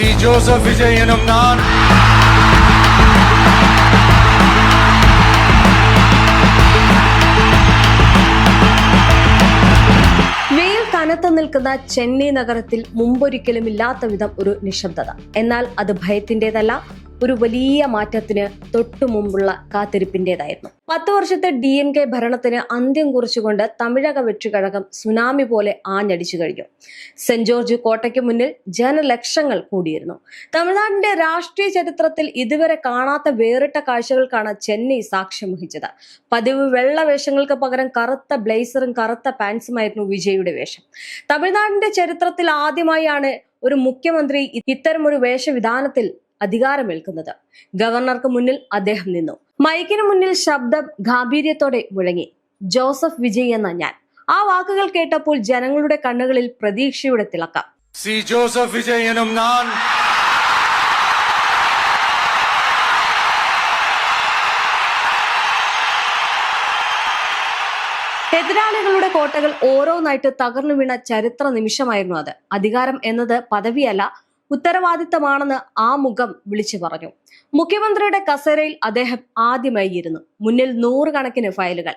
C Joseph വിജയനും ഞാൻ. വെയിൽ കനത്തു നിൽക്കുന്ന ചെന്നൈ നഗരത്തിൽ മുമ്പൊരിക്കലും ഇല്ലാത്ത വിധം ഒരു നിശബ്ദത. എന്നാൽ അത് ഭയത്തിൻ്റെതല്ല, ഒരു വലിയ മാറ്റത്തിന് തൊട്ടു മുമ്പുള്ള കാത്തിരിപ്പിന്റേതായിരുന്നു. 10 വർഷത്തെ DMK ഭരണത്തിന് അന്ത്യം കുറിച്ചുകൊണ്ട് തമിഴക വെற்றிക്കഴകം സുനാമി പോലെ ആഞ്ഞടിച്ചു കഴിഞ്ഞു. സെന്റ് ജോർജ് കോട്ടയ്ക്ക് മുന്നിൽ ജനലക്ഷങ്ങൾ കൂടിയിരുന്നു. തമിഴ്നാടിന്റെ രാഷ്ട്രീയ ചരിത്രത്തിൽ ഇതുവരെ കാണാത്ത വേറിട്ട കാഴ്ചകൾക്കാണ് ചെന്നൈ സാക്ഷ്യം വഹിച്ചത്. പതിവ് വെള്ള വേഷങ്ങൾക്ക് പകരം കറുത്ത ബ്ലേസറും കറുത്ത പാൻസുമായിരുന്നു വിജയുടെ വേഷം. തമിഴ്നാടിന്റെ ചരിത്രത്തിൽ ആദ്യമായാണ് ഒരു മുഖ്യമന്ത്രി ഇത്തരമൊരു വേഷവിധാനത്തിൽ അധികാരമേൽക്കുന്നത്. ഗവർണർക്ക് മുന്നിൽ അദ്ദേഹം നിന്നു. മൈക്കിന് മുന്നിൽ ശബ്ദം ഗാംഭീര്യത്തോടെ മുഴങ്ങി, ജോസഫ് വിജയ് എന്ന ഞാൻ. ആ വാക്കുകൾ കേട്ടപ്പോൾ ജനങ്ങളുടെ കണ്ണുകളിൽ പ്രതീക്ഷയുടെ തിളക്കം. സി ജോസഫ് വിജയനും ഞാൻ. എതിരാളികളുടെ കോട്ടകൾ ഓരോന്നായിട്ട് തകർന്നു വീണ ചരിത്ര നിമിഷമായിരുന്നു അത്. അധികാരം എന്നത് പദവിയല്ല, ഉത്തരവാദിത്തമാണെന്ന് ആ മുഖം വിളിച്ചു പറഞ്ഞു. മുഖ്യമന്ത്രിയുടെ കസേരയിൽ അദ്ദേഹം ആദ്യമായി ഇരുന്നു. മുന്നിൽ 100 കണക്കിന് ഫയലുകൾ.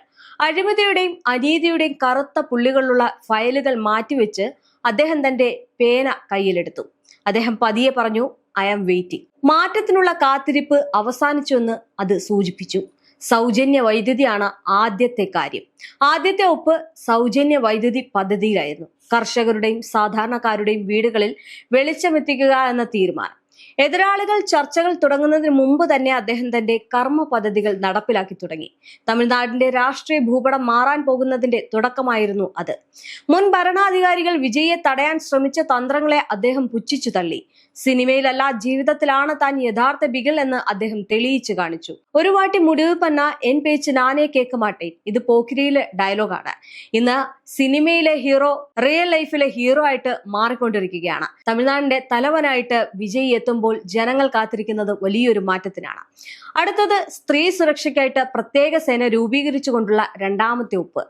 അഴിമതിയുടെയും അനീതിയുടെയും കറുത്ത പുള്ളികളുള്ള ഫയലുകൾ മാറ്റിവെച്ച് അദ്ദേഹം തന്റെ പേന കയ്യിലെടുത്തു. അദ്ദേഹം പതിയെ പറഞ്ഞു, ഐ ആം വെയിറ്റിംഗ്. മാറ്റത്തിനുള്ള കാത്തിരിപ്പ് അവസാനിച്ചുവെന്ന് അത് സൂചിപ്പിച്ചു. സൗജന്യ വൈദ്യുതിയാണ് ആദ്യത്തെ കാര്യം. ആദ്യത്തെ ഒപ്പ് സൗജന്യ വൈദ്യുതി പദ്ധതിയിലായിരുന്നു. കർഷകരുടെയും സാധാരണക്കാരുടെയും വീടുകളിൽ വെളിച്ചമെത്തിക്കുക എന്ന തീരുമാനം. എതിരാളികൾ ചർച്ചകൾ തുടങ്ങുന്നതിന് മുമ്പ് തന്നെ അദ്ദേഹം തന്റെ കർമ്മ പദ്ധതികൾ നടപ്പിലാക്കി തുടങ്ങി. തമിഴ്നാടിന്റെ രാഷ്ട്രീയ ഭൂപടം മാറാൻ പോകുന്നതിന്റെ തുടക്കമായിരുന്നു അത്. മുൻ ഭരണാധികാരികൾ വിജയെ തടയാൻ ശ്രമിച്ച തന്ത്രങ്ങളെ അദ്ദേഹം പുച്ഛിച്ചു തള്ളി. സിനിമയിലല്ല, ജീവിതത്തിലാണ് താൻ യഥാർത്ഥ ബിഗൽ എന്ന് അദ്ദേഹം തെളിയിച്ചു കാണിച്ചു. ഒരു വാട്ടി മുടിവ് പന്ന എൻ പേച്ച് നാനേ കേക്ക് മാട്ടേ, ഇത് പോക്കിരിയിലെ ഡയലോഗാണ്. ഇന്ന് സിനിമയിലെ ഹീറോ റിയൽ ലൈഫിലെ ഹീറോ ആയിട്ട് മാറിക്കൊണ്ടിരിക്കുകയാണ്. തമിഴ്നാടിന്റെ തലവനായിട്ട് വിജയ് എത്തുമ്പോൾ ജനങ്ങൾ കാത്തിരിക്കുന്നത് വലിയൊരു മാറ്റത്തിനാണ്. അടുത്തത് സ്ത്രീ സുരക്ഷയ്ക്കായിട്ട് പ്രത്യേക സേന രൂപീകരിച്ചുകൊണ്ടുള്ള രണ്ടാമത്തെ ഒപ്പ്.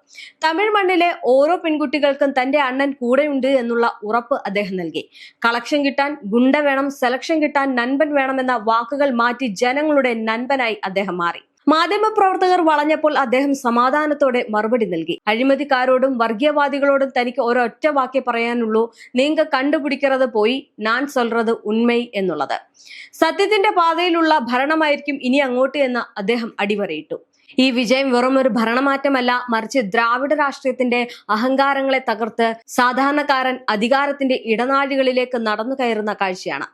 തമിഴ് മണ്ണിലെ ഓരോ പെൺകുട്ടികൾക്കും തന്റെ അണ്ണൻ കൂടെയുണ്ട് എന്നുള്ള ഉറപ്പ് അദ്ദേഹം നൽകി. കളക്ഷൻ കിട്ടാൻ ഗുണ്ട വേണം, സെലക്ഷൻ കിട്ടാൻ നൻപൻ വേണമെന്ന വാക്കുകൾ മാറ്റി ജനങ്ങളുടെ നൻപനായി അദ്ദേഹം മാറി. മാധ്യമപ്രവർത്തകർ വളഞ്ഞപ്പോൾ അദ്ദേഹം സമാധാനത്തോടെ മറുപടി നൽകി. അഴിമതിക്കാരോടും വർഗീയവാദികളോടും തനിക്ക് ഒരൊറ്റ വാക്കേ പറയാനുള്ളൂ, നീങ്ക കണ്ടുപിടിക്കുന്നത് പോയി, ഞാൻ സൊല്றது ഉണ്മൈ എന്നുള്ളത്. സത്യത്തിന്റെ പാതയിലുള്ള ഭരണമായിരിക്കും ഇനി അങ്ങോട്ട് എന്ന് അദ്ദേഹം അടിവരയിട്ടു. ഈ വിജയം വെറും ഒരു ഭരണമാറ്റമല്ല, മറിച്ച് ദ്രാവിഡ രാഷ്ട്രീയത്തിന്റെ അഹങ്കാരങ്ങളെ തകർത്ത് സാധാരണക്കാരൻ അധികാരത്തിന്റെ ഇടനാഴികളിലേക്ക് നടന്നു കയറുന്ന കാഴ്ചയാണ്.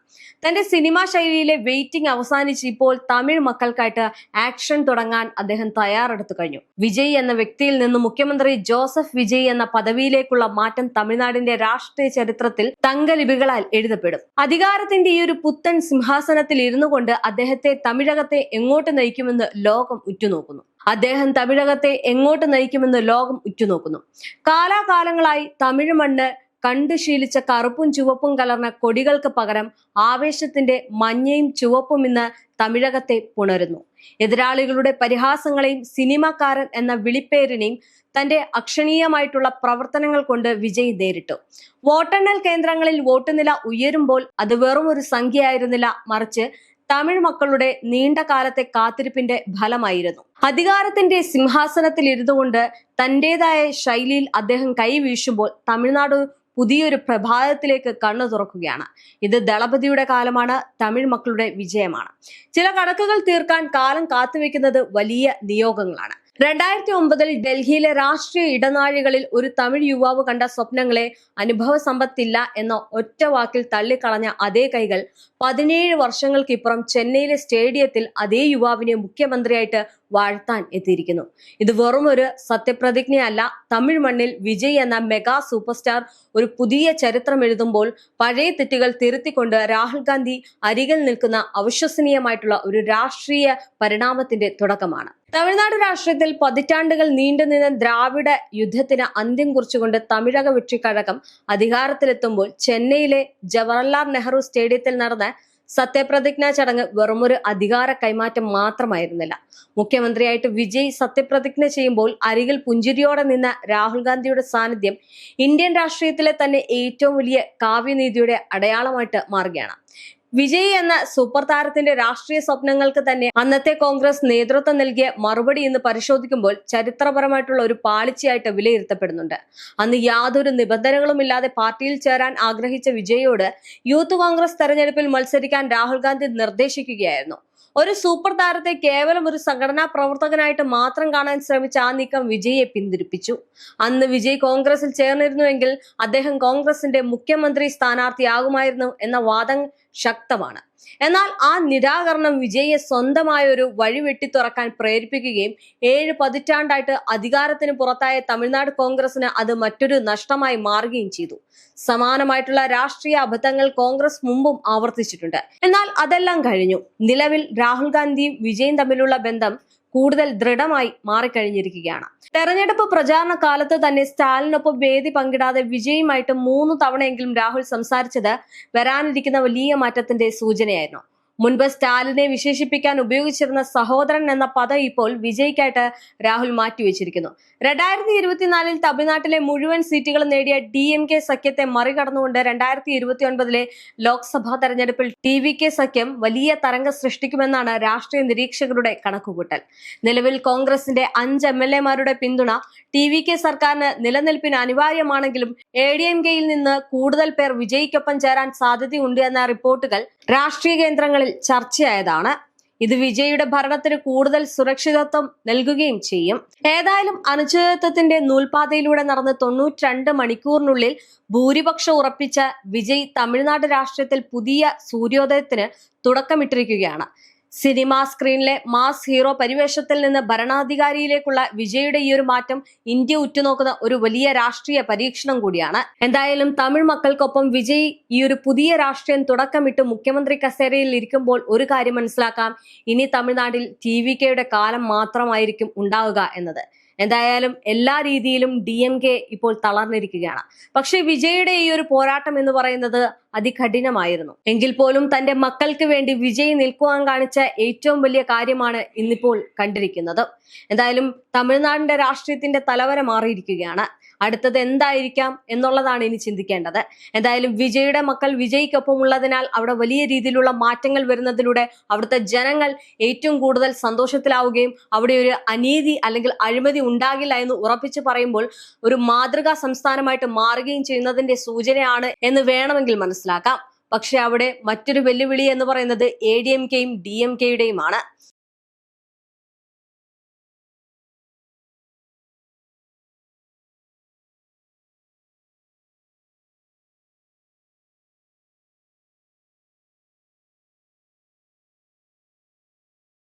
തന്റെ സിനിമാ ശൈലിയിലെ വെയിറ്റിംഗ് അവസാനിച്ച് ഇപ്പോൾ തമിഴ് മക്കൾക്കായിട്ട് ആക്ഷൻ തുടങ്ങാൻ അദ്ദേഹം തയ്യാറെടുത്തു കഴിഞ്ഞു. വിജയ് എന്ന വ്യക്തിയിൽ നിന്ന് മുഖ്യമന്ത്രി ജോസഫ് വിജയ് എന്ന പദവിയിലേക്കുള്ള മാറ്റം തമിഴ്നാടിന്റെ രാഷ്ട്രീയ ചരിത്രത്തിൽ തങ്കലിപികളാൽ എഴുതപ്പെടും. അധികാരത്തിന്റെ ഈ ഒരു പുത്തൻ സിംഹാസനത്തിൽ ഇരുന്നു കൊണ്ട് അദ്ദേഹത്തെ തമിഴകത്തെ എങ്ങോട്ട് നയിക്കുമെന്ന് ലോകം ഉറ്റുനോക്കുന്നു. കാലാകാലങ്ങളായി തമിഴ് മണ്ണ് കണ്ടു ശീലിച്ച കറുപ്പും ചുവപ്പും കലർന്ന കൊടികൾക്ക് പകരം ആവേശത്തിന്റെ മഞ്ഞയും ചുവപ്പും ഇന്ന് തമിഴകത്തെ പുണരുന്നു. എതിരാളികളുടെ പരിഹാസങ്ങളെയും സിനിമാക്കാരൻ എന്ന വിളിപ്പേരിനെയും തന്റെ അക്ഷണീയമായിട്ടുള്ള പ്രവർത്തനങ്ങൾ കൊണ്ട് വിജയ് നേരിട്ടു. വോട്ടെണ്ണൽ കേന്ദ്രങ്ങളിൽ വോട്ട് നില ഉയരുമ്പോൾ അത് വെറും ഒരു സംഖ്യയായിരുന്നില്ല, മറിച്ച് തമിഴ് മക്കളുടെ നീണ്ട കാലത്തെ കാത്തിരിപ്പിന്റെ ഫലമായിരുന്നു. അധികാരത്തിന്റെ സിംഹാസനത്തിൽ ഇരുന്നുകൊണ്ട് തന്റേതായ ശൈലിയിൽ അദ്ദേഹം കൈവീശുമ്പോൾ തമിഴ്നാട് പുതിയൊരു പ്രഭാതത്തിലേക്ക് കണ്ണു തുറക്കുകയാണ്. ഇത് ദളപതിയുടെ കാലമാണ്, തമിഴ് മക്കളുടെ വിജയമാണ്. ചില കണക്കുകൾ തീർക്കാൻ കാലം കാത്തുവെക്കുന്നത് വലിയ നിയോഗങ്ങളാണ്. 2009 ഡൽഹിയിലെ രാഷ്ട്രീയ ഇടനാഴികളിൽ ഒരു തമിഴ് യുവാവ് കണ്ട സ്വപ്നങ്ങളെ അനുഭവ സമ്പത്തില്ല എന്ന ഒറ്റ വാക്കിൽ തള്ളിക്കളഞ്ഞ അതേ കൈകൾ 17 വർഷങ്ങൾക്കിപ്പുറം ചെന്നൈയിലെ സ്റ്റേഡിയത്തിൽ അതേ യുവാവിനെ മുഖ്യമന്ത്രിയായിട്ട് വാഴ്ത്താൻ എത്തിയിരിക്കുന്നു. ഇത് വെറും ഒരു സത്യപ്രതിജ്ഞയല്ല. തമിഴ് മണ്ണിൽ വിജയ് എന്ന മെഗാ സൂപ്പർ സ്റ്റാർ ഒരു പുതിയ ചരിത്രം എഴുതുമ്പോൾ പഴയ തെറ്റുകൾ തിരുത്തിക്കൊണ്ട് രാഹുൽ ഗാന്ധി അരികിൽ നിൽക്കുന്ന അവിശ്വസനീയമായിട്ടുള്ള ഒരു രാഷ്ട്രീയ പരിണാമത്തിന്റെ തുടക്കമാണ്. തമിഴ്നാട് രാഷ്ട്രീയത്തിൽ പതിറ്റാണ്ടുകൾ നീണ്ടുനിന്ന ദ്രാവിഡ യുദ്ധത്തിന് അന്ത്യം കുറിച്ചുകൊണ്ട് തമിഴക വെற்றிക്കഴകം അധികാരത്തിലെത്തുമ്പോൾ ചെന്നൈയിലെ ജവഹർലാൽ നെഹ്റു സ്റ്റേഡിയത്തിൽ നടന്ന സത്യപ്രതിജ്ഞാ ചടങ്ങ് വെറുമൊരു അധികാര കൈമാറ്റം മാത്രമായിരുന്നില്ല. മുഖ്യമന്ത്രിയായിട്ട് വിജയ് സത്യപ്രതിജ്ഞ ചെയ്യുമ്പോൾ അരികിൽ പുഞ്ചിരിയോടെ നിന്ന രാഹുൽ ഗാന്ധിയുടെ സാന്നിധ്യം ഇന്ത്യൻ രാഷ്ട്രീയത്തിലെ തന്നെ ഏറ്റവും വലിയ കാവ്യനീതിയുടെ അടയാളമായിട്ട് മാറുകയാണ്. വിജയ് എന്ന സൂപ്പർ താരത്തിന്റെ രാഷ്ട്രീയ സ്വപ്നങ്ങൾക്ക് തന്നെ അന്നത്തെ കോൺഗ്രസ് നേതൃത്വം നൽകിയ മറുപടി എന്ന് പരിശോധിക്കുമ്പോൾ ചരിത്രപരമായിട്ടുള്ള ഒരു പാളിച്ചയായിട്ട് വിലയിരുത്തപ്പെടുന്നുണ്ട്. അന്ന് യാതൊരു നിബന്ധനകളുമില്ലാതെ പാർട്ടിയിൽ ചേരാൻ ആഗ്രഹിച്ച വിജയോട് യൂത്ത് കോൺഗ്രസ് തെരഞ്ഞെടുപ്പിൽ മത്സരിക്കാൻ രാഹുൽ ഗാന്ധി നിർദ്ദേശിക്കുകയായിരുന്നു. ഒരു സൂപ്പർ താരത്തെ കേവലം ഒരു സംഘടനാ പ്രവർത്തകനായിട്ട് മാത്രം കാണാൻ ശ്രമിച്ച ആ നീക്കം വിജയെ പിന്തിരിപ്പിച്ചു. അന്ന് വിജയ് കോൺഗ്രസിൽ ചേർന്നിരുന്നുവെങ്കിൽ അദ്ദേഹം കോൺഗ്രസിന്റെ മുഖ്യമന്ത്രി സ്ഥാനാർത്ഥിയാകുമായിരുന്നു എന്ന വാദം ശക്തമാണ്. എന്നാൽ ആ നിരാകരണം വിജയെ സ്വന്തമായ ഒരു വഴി വെട്ടിത്തുറക്കാൻ പ്രേരിപ്പിക്കുകയും 7 പതിറ്റാണ്ടായിട്ട് അധികാരത്തിന് പുറത്തായ തമിഴ്നാട് കോൺഗ്രസിന് അത് മറ്റൊരു നഷ്ടമായി മാറുകയും ചെയ്തു. സമാനമായിട്ടുള്ള രാഷ്ട്രീയ അബദ്ധങ്ങൾ കോൺഗ്രസ് മുമ്പും ആവർത്തിച്ചിട്ടുണ്ട്. എന്നാൽ അതെല്ലാം കഴിഞ്ഞു. നിലവിൽ രാഹുൽ ഗാന്ധിയും വിജയും തമ്മിലുള്ള ബന്ധം കൂടുതൽ ദൃഢമായി മാറിക്കഴിഞ്ഞിരിക്കുകയാണ്. തെരഞ്ഞെടുപ്പ് പ്രചാരണ കാലത്ത് തന്നെ സ്റ്റാലിനൊപ്പം വേദി പങ്കിടാതെ വിജയുമായിട്ട് 3 തവണയെങ്കിലും രാഹുൽ സംസാരിച്ചത് വരാനിരിക്കുന്ന വലിയ മാറ്റത്തിന്റെ സൂചനയായിരുന്നു. മുൻപ് സ്റ്റാലിനെ വിശേഷിപ്പിക്കാൻ ഉപയോഗിച്ചിരുന്ന സഹോദരൻ എന്ന പദം ഇപ്പോൾ വിജയ്ക്കായിട്ട് രാഹുൽ മാറ്റിവെച്ചിരിക്കുന്നു. 2024 തമിഴ്നാട്ടിലെ മുഴുവൻ സീറ്റുകളും നേടിയ DMK സഖ്യത്തെ മറികടന്നുകൊണ്ട് 2029 ലോക്സഭാ തെരഞ്ഞെടുപ്പിൽ TVK സഖ്യം വലിയ തരംഗം സൃഷ്ടിക്കുമെന്നാണ് രാഷ്ട്രീയ നിരീക്ഷകരുടെ കണക്കുകൂട്ടൽ. നിലവിൽ കോൺഗ്രസിന്റെ 5 MLA-മാരുടെ പിന്തുണ TVK സർക്കാരിന് നിലനിൽപ്പിന് അനിവാര്യമാണെങ്കിലും ADMK-യിൽ നിന്ന് കൂടുതൽ പേർ വിജയ്ക്കൊപ്പം ചേരാൻ സാധ്യതയുണ്ട് എന്ന റിപ്പോർട്ടുകൾ രാഷ്ട്രീയ കേന്ദ്രങ്ങളിൽ ചർച്ചയായതാണ്. ഇത് വിജയുടെ ഭരണത്തിന് കൂടുതൽ സുരക്ഷിതത്വം നൽകുകയും ചെയ്യും. ഏതായാലും അനിശ്ചിതത്വത്തിന്റെ നൂൽപാതയിലൂടെ നടന്ന് 92 മണിക്കൂറിനുള്ളിൽ ഭൂരിപക്ഷം ഉറപ്പിച്ച വിജയ് തമിഴ്നാട് രാഷ്ട്രീയത്തിൽ പുതിയ സൂര്യോദയത്തിന് തുടക്കമിട്ടിരിക്കുകയാണ്. സിനിമാ സ്ക്രീനിലെ മാസ് ഹീറോ പരിവേഷത്തിൽ നിന്ന് ഭരണാധികാരിയിലേക്കുള്ള വിജയുടെ ഈ ഒരു മാറ്റം ഇന്ത്യ ഉറ്റുനോക്കുന്ന ഒരു വലിയ രാഷ്ട്രീയ പരീക്ഷണം കൂടിയാണ്. എന്തായാലും തമിഴ് മക്കൾക്കൊപ്പം വിജയ് ഈ ഒരു പുതിയ രാഷ്ട്രീയം തുടക്കമിട്ട് മുഖ്യമന്ത്രി കസേരയിൽ ഇരിക്കുമ്പോൾ ഒരു കാര്യം മനസ്സിലാക്കാം, ഇനി തമിഴ്നാട്ടിൽ TVK-യുടെ കാലം മാത്രമായിരിക്കും ഉണ്ടാവുക എന്നത്. എന്തായാലും എല്ലാ രീതിയിലും DMK ഇപ്പോൾ തളർന്നിരിക്കുകയാണ്. പക്ഷെ വിജയുടെ ഈ ഒരു പോരാട്ടം എന്ന് പറയുന്നത് അതികഠിനമായിരുന്നു. എങ്കിൽ പോലും തന്റെ മക്കൾക്ക് വേണ്ടി വിജയ് നിൽക്കുവാൻ കാണിച്ച ഏറ്റവും വലിയ കാര്യമാണ് ഇന്നിപ്പോൾ കണ്ടിരിക്കുന്നത്. എന്തായാലും തമിഴ്നാടിന്റെ രാഷ്ട്രീയത്തിന്റെ തലവര മാറിയിരിക്കുകയാണ്. അടുത്തത് എന്തായിരിക്കാം എന്നുള്ളതാണ് ഇനി ചിന്തിക്കേണ്ടത്. എന്തായാലും വിജയുടെ മക്കൾ വിജയ്ക്കൊപ്പം ഉള്ളതിനാൽ അവിടെ വലിയ രീതിയിലുള്ള മാറ്റങ്ങൾ വരുന്നതിലൂടെ അവിടുത്തെ ജനങ്ങൾ ഏറ്റവും കൂടുതൽ സന്തോഷത്തിലാവുകയും അവിടെ ഒരു അനീതി അല്ലെങ്കിൽ അഴിമതി ഉണ്ടാകില്ല എന്ന് ഉറപ്പിച്ച് പറയുമ്പോൾ ഒരു മാതൃകാ സംസ്ഥാനമായിട്ട് മാറുകയും ചെയ്യുന്നതിന്റെ സൂചനയാണ് എന്ന് വേണമെങ്കിൽ മനസ്സിലാക്കാം. പക്ഷെ അവിടെ മറ്റൊരു വെല്ലുവിളി എന്ന് പറയുന്നത് ADMK-യും DMK-യുടെയുമാണ്.